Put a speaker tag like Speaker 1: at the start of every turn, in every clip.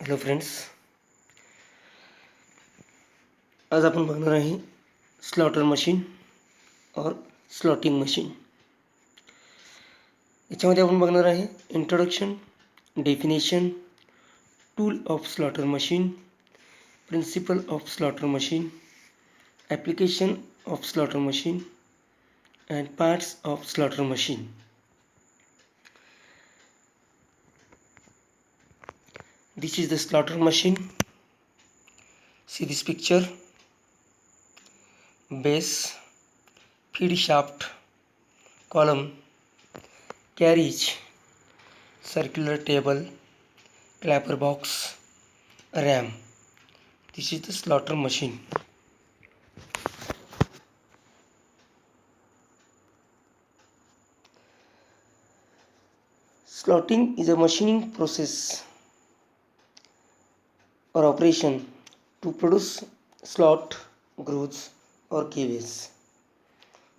Speaker 1: Hello friends, आज आपण बघणार आहे स्लॉटर मशीन और स्लॉटिंग मशीन. याच्यामध्ये आपण बघणार आहे introduction, definition, tool of slotter machine, principle of slotter machine, application of slotter machine and parts of slaughter machine. This is the slaughter machine. See this picture: base, feed shaft, column, carriage, circular table, clapper box, ram. This is the slaughter machine. Slotting is a machining process or operation to produce slot, grooves or keyways.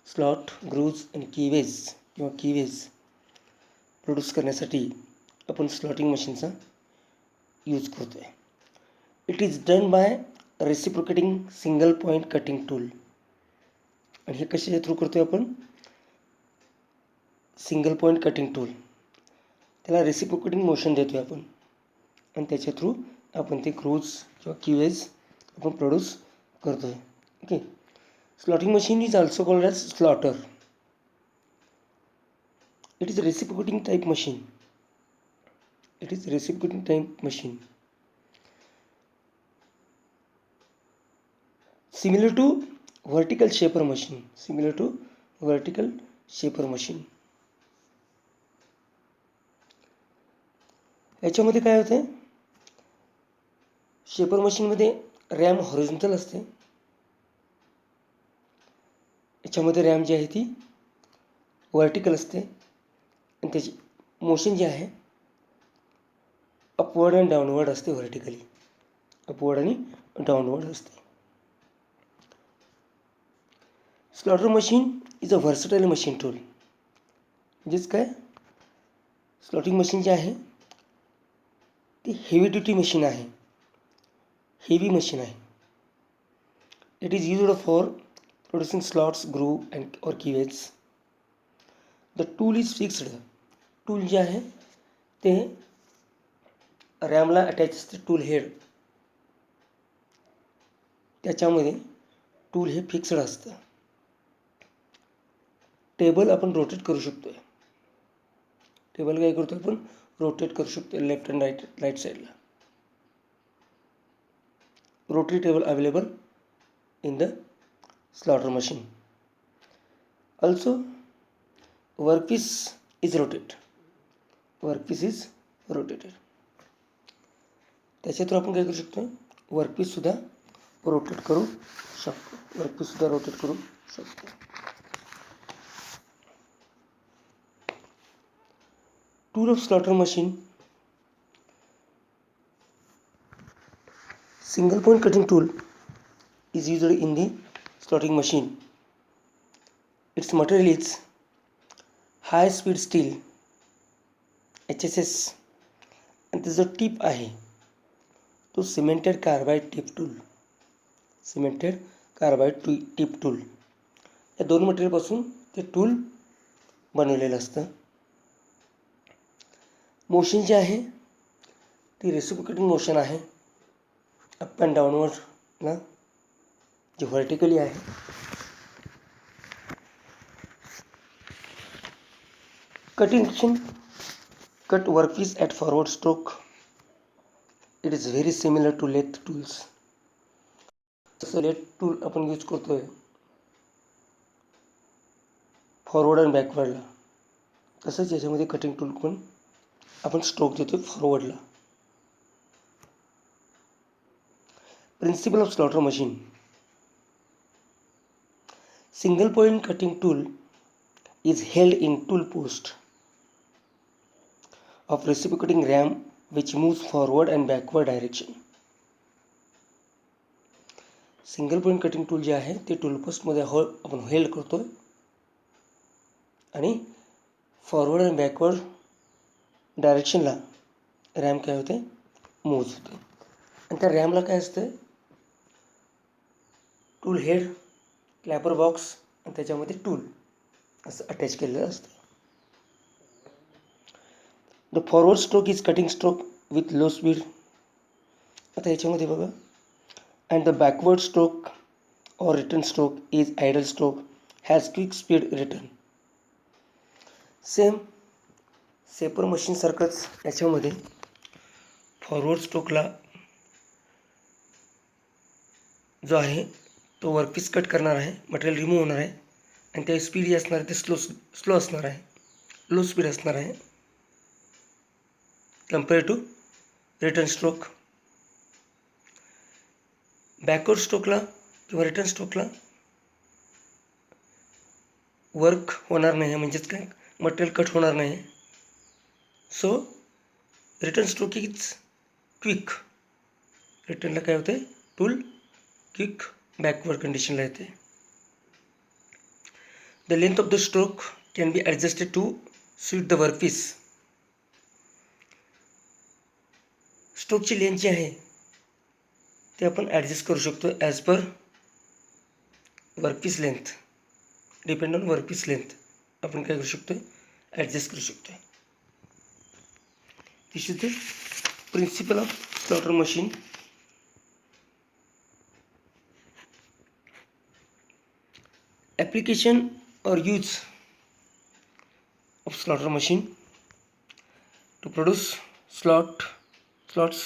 Speaker 1: Slot, grooves and keyways किंवा keyways produce करण्यासाठी आपण slotting मशीनचा use करतो आहे. It is done by reciprocating single point cutting tool. आणि हे कशाच्या through करतो आहे आपण? Single point cutting tool. त्याला रेसिप्रोकेटिंग मोशन देतो आहे आपण आणि त्याच्या थ्रू आपण ते ग्रूव्ज किंवा कीवेज आपण प्रोड्यूस करतो आहे. Okay. Slotting machine is also called as slaughter. It is reciprocating type machine. It is reciprocating type machine, similar to vertical shaper machine. Similar to vertical shaper machine. याच्यामध्ये काय होते? Shaper मशीनमध्ये RAM horizontal असते. याच्यामध्ये RAM जी आहे ती vertical असते आणि त्याची मोशन जी आहे अपवर्ड आणि डाउनवर्ड असते. व्हर्टिकली अपवर्ड आणि डाउनवर्ड असते. Slotter machine is a versatile machine tool. म्हणजेच काय, स्लॉटिंग मशीन जे आहे ती हेवी ड्युटी मशीन आहे. हेवी मशीन आहे. It is used for producing slots, groove and और keyways. The tool is fixed. Tool जे आहे ते रॅमला अटॅच असते. टूल हेड, त्याच्यामध्ये टूल हे फिक्स्ड असतं. टेबल आपण रोटेट करू शकतो. टेबल काय करतो आपण? रोटेट करू शकतो लेफ्ट अँड राईट साईडला. Rotary table available in the slaughter machine. Also workpiece is rotate. Workpiece is rotated. त्याच्या थ्रू आपण काय करू शकतो? वर्कपीससुद्धा रोटेट करू शकतो. वर्कपीससुद्धा रोटेट करू शकतो. Tool of slotter machine. Single point cutting tool is used in the slotting machine. Its material is high speed steel HSS and त्याचा टिप आहे तो cemented carbide tip tool. Cemented carbide tip tool या दोन मटेरियलपासून ते tool बनवलेलं असतं. Motion जे आहे ती रेसिप्रोकेटिंग मोशन आहे. अप अँड डाऊनवर्ड ना, जे व्हर्टिकली आहे. Cutting action, cut workpiece at forward stroke. It is very similar to lathe tools. जसं लेथ टूल आपण यूज करतोय फॉरवर्ड अँड बॅकवर्डला, तसंच याच्यामध्ये कटिंग टूल पण आपण स्ट्रोक देतोय फॉरवर्डला. Principle of slaughter machine. Single point cutting tool is held in tool post of reciprocating ram which moves forward and backward direction. Single point cutting tool जे आहे ते टूल पोस्टमध्ये आपण हेल्ड करतो आणि फॉरवर्ड आणि बॅकवर्ड डायरेक्शनला रॅम काय होते मूव्ज होते. आणि त्या रॅमला काय असतं, टूल हेड, क्लॅपर बॉक्स आणि त्याच्यामध्ये टूल असं अटॅच केलेलं असतं. The forward stroke is cutting stroke with low speed. आता याच्यामध्ये बघा, and the backward stroke or return stroke is idle stroke, has quick speed return. Same shaper machine सारखंच याच्यामध्ये फॉरवर्ड स्ट्रोकला जो आहे तो वर्कपीस कट करणार आहे, मटेरियल रिमूव्ह होणार आहे आणि त्या स्पीड जी असणार आहे ते स्लो असणार आहे, लो स्पीड असणार आहे compare to return stroke. Backward स्ट्रोकला किंवा रिटर्न स्ट्रोकला वर्क होणार नाही, म्हणजेच काय, मटेरियल कट होणार नाही. So return stroke is quick. रिटर्नला काय होते, टूल क्विक बॅकवर्ड कंडिशनला येते. The length of the stroke can be adjusted to suit the workpiece. स्ट्रोकची लेंथ जी आहे ते आपण ॲडजस्ट करू शकतो as per workpiece length. Depend on workpiece length आपण काय करू शकतो, ॲडजस्ट करू शकतो. This is the principle of slotter machine. Application or use of slaughter machine to produce slots,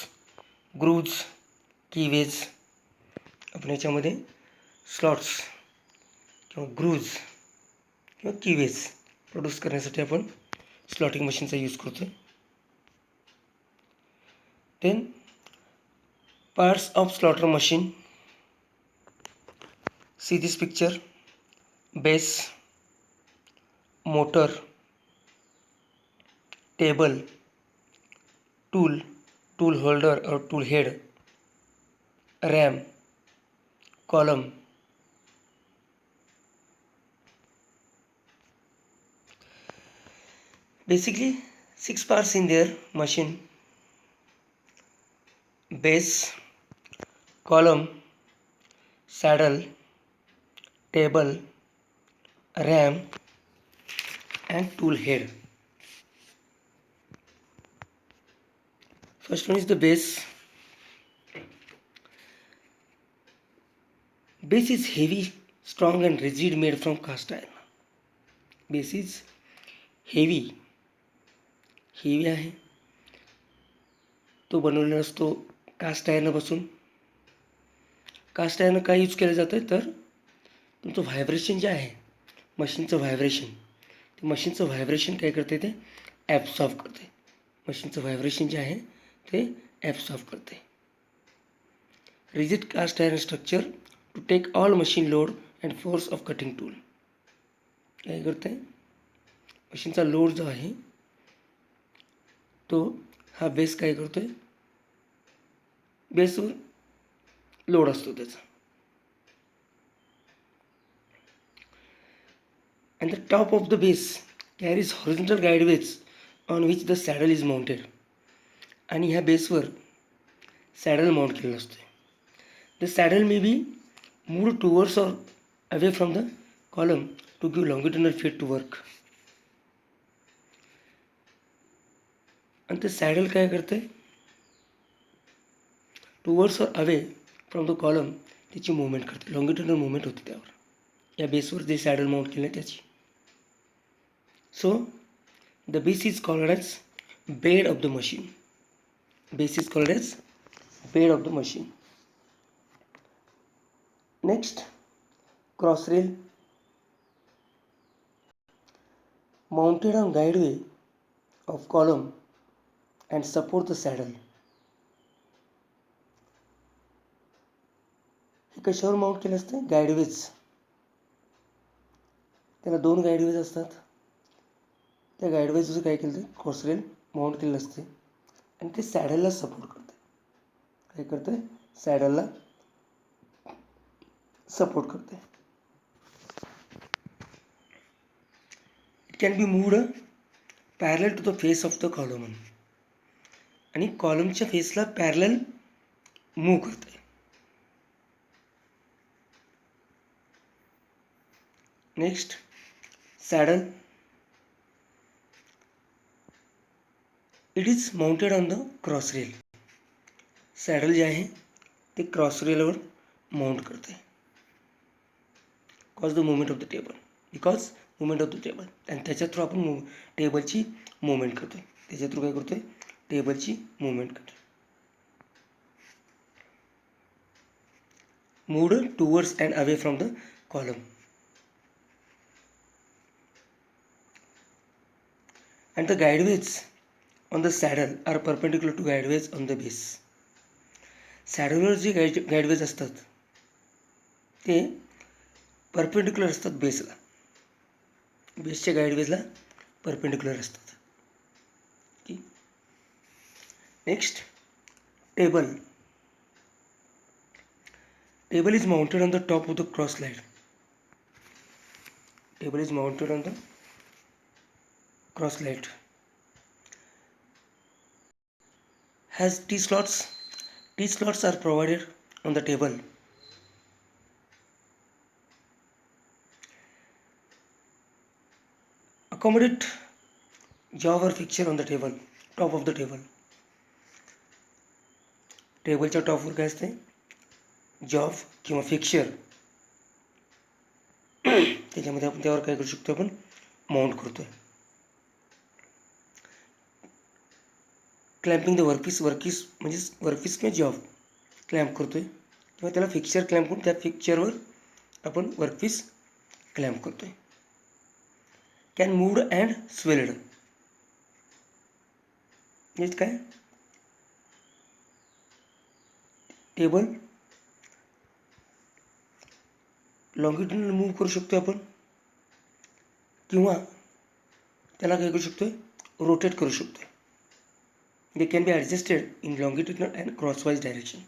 Speaker 1: grooves, keyways. आपण याच्यामध्ये स्लॉट्स किंवा ग्रूव्ज किंवा कीवेज प्रोड्यूस करण्यासाठी आपण स्लॉटिंग मशीनचा यूज करतो. Then parts of slotter machine. See this picture. Base, motor, table, tool holder और tool head, ram, column. Basically 6 parts in their machine: base, column, saddle, table, ram and tool head. First one is the base. Base is heavy, strong and rigid, made from cast iron. Base is heavy आहे, तो बनवलेला असतो cast आयर्नपासून. Cast iron काय use केलं जातं तर तुमचं vibration जे आहे, मशीनचं व्हायब्रेशन, ते मशीनचं व्हायब्रेशन काय करते, ते ॲब्सॉर्ब करते. मशीनचं व्हायब्रेशन जे आहे ते ॲब्सॉर्ब करते. Rigid cast iron structure to take all machine load and force of cutting tool. काय करते, मशीनचा लोड जो आहे तो हा बेस काय करतोय, बेसवर लोड असतो त्याचा. And the top of the base carries horizontal guideways on which the saddle is mounted. आणि ह्या बेसवर सॅडल माउंट केलेला असतो. The saddle may be moved towards or away from the column to give longitudinal feed to work. आणि ते saddle काय करते, towards or away from the column त्याची मुवमेंट करते, लॉन्गिट्युडनल मुवमेंट होते त्यावर, या बेसवर जे सॅडल माउंट केलं आहे त्याची. So the base is called as bed of the machine. Base is called as bed of the machine. Next, cross rail mounted on guideway of column and support the saddle. हे कशावर mount केलं असतं, गाईडवेज. त्याला 2 गाईडवेज असतात. त्या गाईडवेजचं काय केलं ते cross rail mount केलेलं असते आणि ते सॅडलला सपोर्ट करते. काय करते, सॅडलला सपोर्ट करते. It can be moved parallel to the face of the column. आणि कॉलमच्या फेसला पॅरलल मूव्ह करत आहे. Next saddle. It is mounted on the cross rail. Saddle जे आहे ते क्रॉस रेलवर माउंट करते. Cause the movement of the table, because movement of the table. आणि त्याच्या थ्रू आपण टेबलची मुवमेंट करतोय. त्याच्या थ्रू काय करतोय? टेबलची मुवमेंट करतोय. Moved towards and away from the column. And the guideways on the saddle are perpendicular to guideways on the base. सॅडलवर जे गाईडवेज असतात ते परपेंडिक्युलर असतात बेसला. बेसच्या गाईडवेजला परपेंडिक्युलर असतात. Next table. Table is mounted on the top of the cross slide. Table is mounted on the cross slide. Has T slots. T slots are provided on the table. Accommodate jaw or fixture on the table, top of the table. टेबलच्या टॉपवर काय असते? Job किंवा fixture. त्याच्यामध्ये आपण त्यावर काय करू शकतो? आपण माउंट करतोय. Clamping the workpiece. वर्कपीस म्हणजे वर्कपीस किंवा जॉब क्लॅम्प करतोय किंवा त्याला फिक्चर क्लॅम्प करून त्या फिक्चरवर आपण वर्कपीस क्लॅम्प करतोय. Can moved and swivelled. म्हणजे काय? टेबल लॉंगिट्युडनल मूव्ह करू शकतो आपण किंवा त्याला काय करू शकतोय? रोटेट करू शकतोय. They can be adjusted in longitudinal and crosswise direction.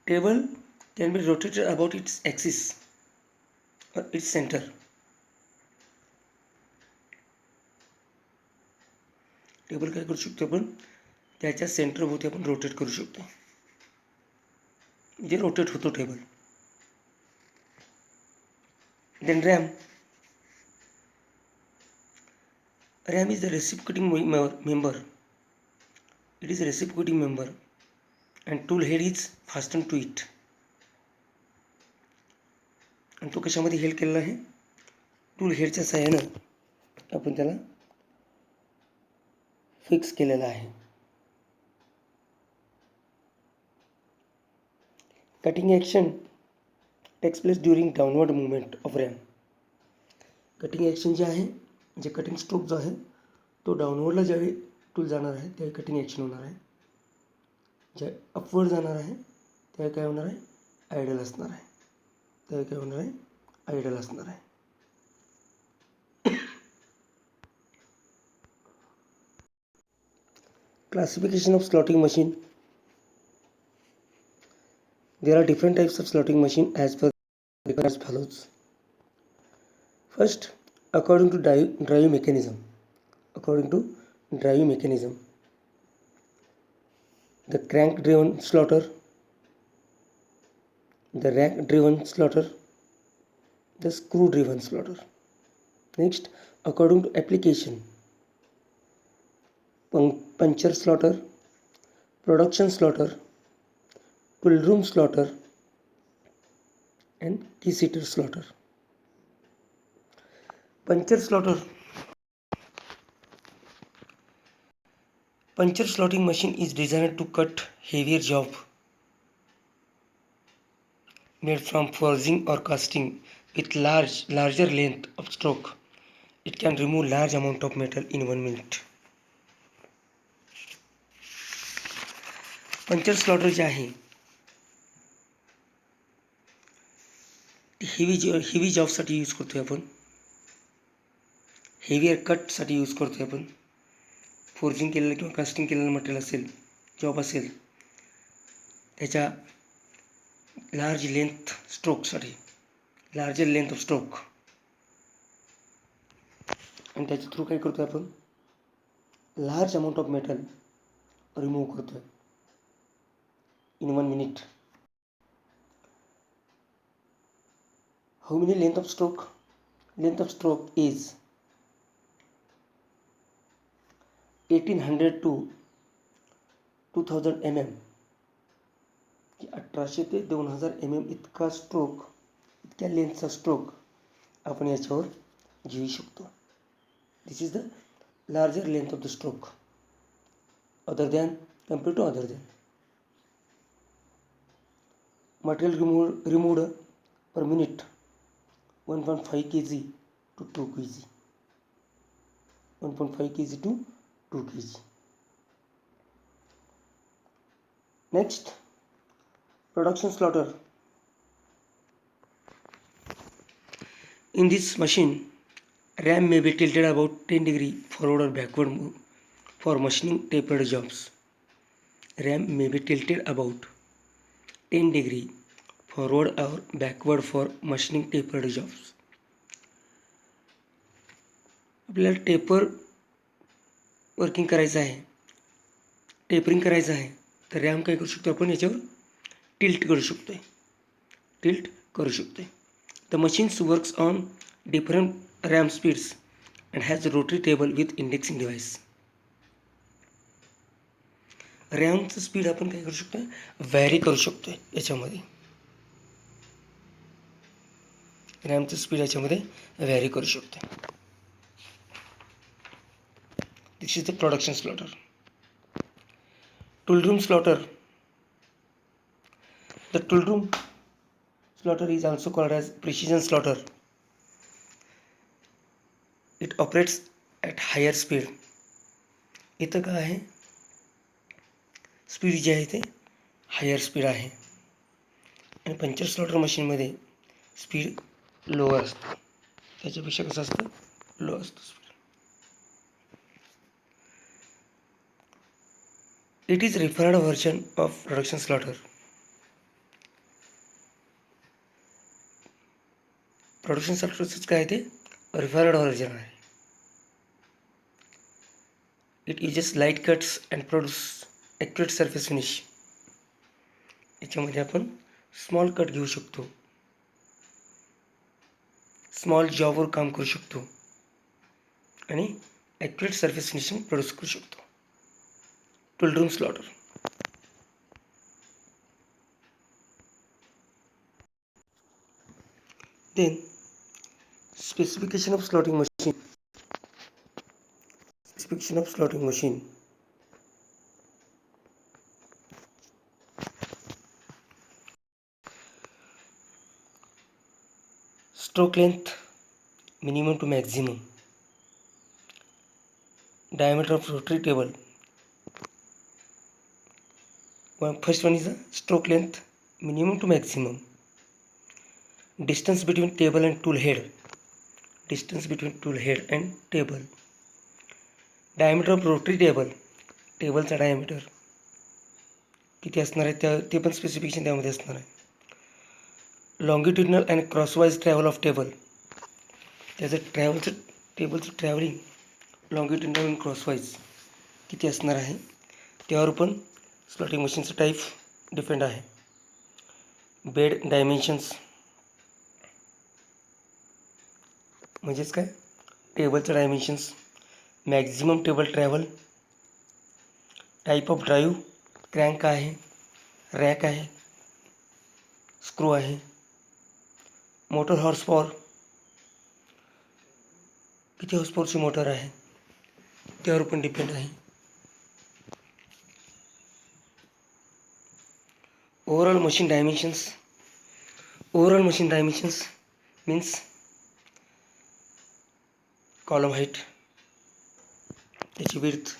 Speaker 1: Table can be rotated about its axis or its center. Table काय करू शकतो? आपण त्याच्या सेंटरभोवती आपण रोटेट करू शकतो. म्हणजे रोटेट होतो table. Then ram. RAM is the reciprocating member. It is a reciprocating member and tool head is fastened to it. आणि तो कशामध्ये हेल्प केलेला आहे? टूल हेडच्या सहाय्यानं आपण त्याला फिक्स केलेला आहे. Cutting action takes place during downward movement of ram. Cutting action जे आहे, जे कटिंग स्ट्रोक जो आहे तो डाउनवर्डला ज्यावेळी टूल जाणार आहे त्यावेळी कटिंग ॲक्शन होणार आहे. जे अपवर्ड जाणार आहे त्यावेळी काय होणार आहे? आयडल असणार आहे. त्यावेळी काय होणार आहे? आयडल असणार आहे. Classification of slotting machine. There are different types of slotting machine as follows. First, according to drive mechanism. According to drive mechanism, the crank driven slotter, the rack driven slotter, the screw driven slotter. Next, according to application, puncture slotter, production slotter, tool room slotter, and key seater slotter. Puncture slotter. Puncture slotting machine is designed to cut heavier job made from forging or casting with larger length of stroke. It can remove large amount of metal in 1 minute. Puncher slotter जे आहे heavy जॉबसाठी use करतोय आपण. Heavier कटसाठी use करतोय आपण. Forging केलेलं किंवा casting केलेलं मटेरियल असेल, जॉब असेल, त्याच्या लार्ज लेंथ स्ट्रोकसाठी, लार्जर लेंथ ऑफ स्ट्रोक. आणि त्याच्या थ्रू काय करतो आपण, large amount of metal remove करतो in 1 minute. How many length of stroke? Length of stroke is 1800 to 2000 mm. 1800 ते 2000 mm इतका स्ट्रोक, इतक्या लेंथचा स्ट्रोक आपण याच्यावर घेऊ शकतो. This is the larger length of the stroke other than compare to other than. Material removed per minute 1.5 kg to 2 kg. 1.5 kg to 2 kg. Next, production slaughter. In this machine, ram may be tilted about 10 degree forward or backward for machining tapered jobs. Ram may be tilted about 10 degree forward or backward for machining tapered jobs. आपल्याला taper working करायचं आहे, tapering करायचं आहे, तर RAM काय करू शकतो आपण, याच्यावर टिल्ट करू शकतोय. The machines works on different ram speeds and has rotary table with indexing device. रॅमचं स्पीड आपण काय करू शकतोय, व्हॅरी करू शकतोय याच्यामध्ये. रॅमचं स्पीड याच्यामध्ये व्हॅरी करू शकतोय. This is the production slaughter. Tool room slaughter. The tool room slaughter is also called as precision slaughter. It operates at higher speed. इथं काय आहे, स्पीड जी आहे ते हायर स्पीड आहे, आणि पंचर स्लॉटर मशीनमध्ये स्पीड लोअर असतं, त्याच्यापेक्षा कसं असतं, लो असतं speed. It is referred version of production slaughter. Production स्लॉटरच काय ते रिफर्ड व्हर्जन आहे. It uses light cuts and produce accurate surface finish. याच्यामध्ये आपण स्मॉल कट घेऊ शकतो, स्मॉल जॉबवर काम करू शकतो आणि ॲक्युरेट सरफेस फिनिशिंग प्रोड्यूस करू शकतो. Tool room slaughter. Then specification of slotting machine. Specification of slotting machine. Stroke length minimum to maximum. Diameter of rotary table. First one is the stroke length minimum to maximum. Distance between table and tool head. Distance between tool head and table. Diameter of rotary table. टेबलचा diameter किती असणार आहे ते पण specification त्यामध्ये असणार आहे. Longitudinal and crosswise travel of table. त्याचं टेबलचं ट्रॅव्हलिंग लॉंगिट्युडिनल अँड क्रॉसवाईज किती असणार आहे त्यावर पण स्लॉटिंग मशीनचं टाईप डिपेंड आहे. बेड डायमेन्शन्स म्हणजेच काय, टेबलचं dimensions, maximum table travel, type of drive, crank आहे, रॅक आहे, स्क्रू आहे, मोटर हॉर्स पॉवर, किती हॉर्स पॉवरची मोटर आहे त्यावर पण डिपेंड आहे. Overall machine dimensions. Overall machine dimensions means column height, त्याची width,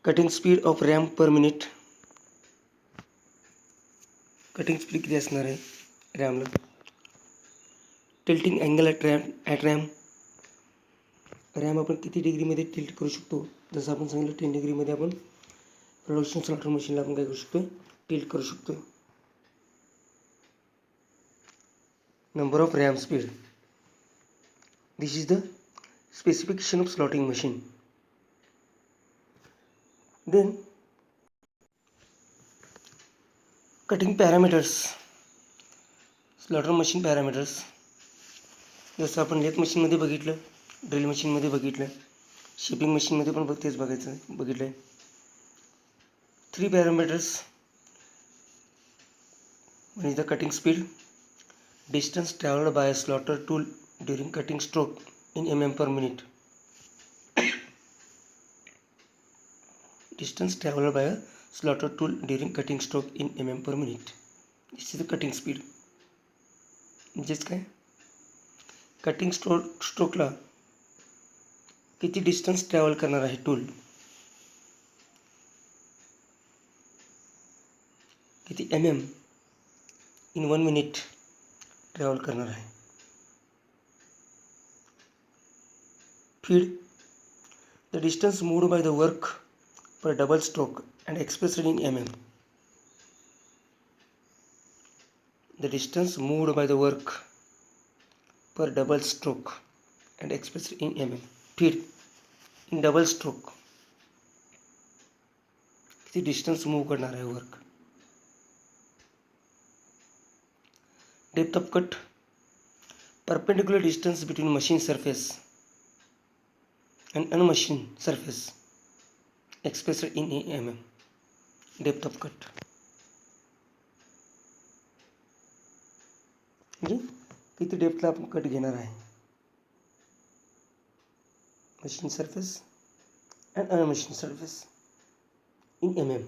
Speaker 1: cutting speed of ram per minute. Cutting speed किती असणार आहे रॅमला. Tilting angle at ram. Ram आपण किती डिग्रीमध्ये टिल्ट करू शकतो, जसं आपण सांगितलं 10 डिग्रीमध्ये आपण प्रोडक्शन स्लॉटर मशीनला आपण काय करू शकतो, टिल्ट करू शकतो. Number of RAM speed. This is the specification of slotting machine. Then cutting parameters, slaughter machine parameters. जसं आपण लेथ मशीनमध्ये बघितलं, ड्रिल मशीनमध्ये बघितलं, शिपिंग मशीनमध्ये पण तेच बघितलं आहे. 3 parameters. One is the cutting speed, distance traveled by a slaughter tool during cutting stroke in mm per minute. Distance traveled by a slaughter tool during cutting stroke in mm per minute. This is the cutting speed. म्हणजेच काय, cutting स्ट्रोकला किती distance travel करणार आहे tool, किती mm in 1 minute travel करणार आहे. Feed, the distance moved by the work per double stroke and expressed in mm. The distance moved by the work per double stroke and expressed in mm. Feed in double stroke किती distance move करणार आहे work. Depth of cut, perpendicular distance between machine surface and unmachined surface expressed in mm. Depth of cut म्हणजे किती डेप्थला आपण cut घेणार आहे machine surface and unmachine surface in mm.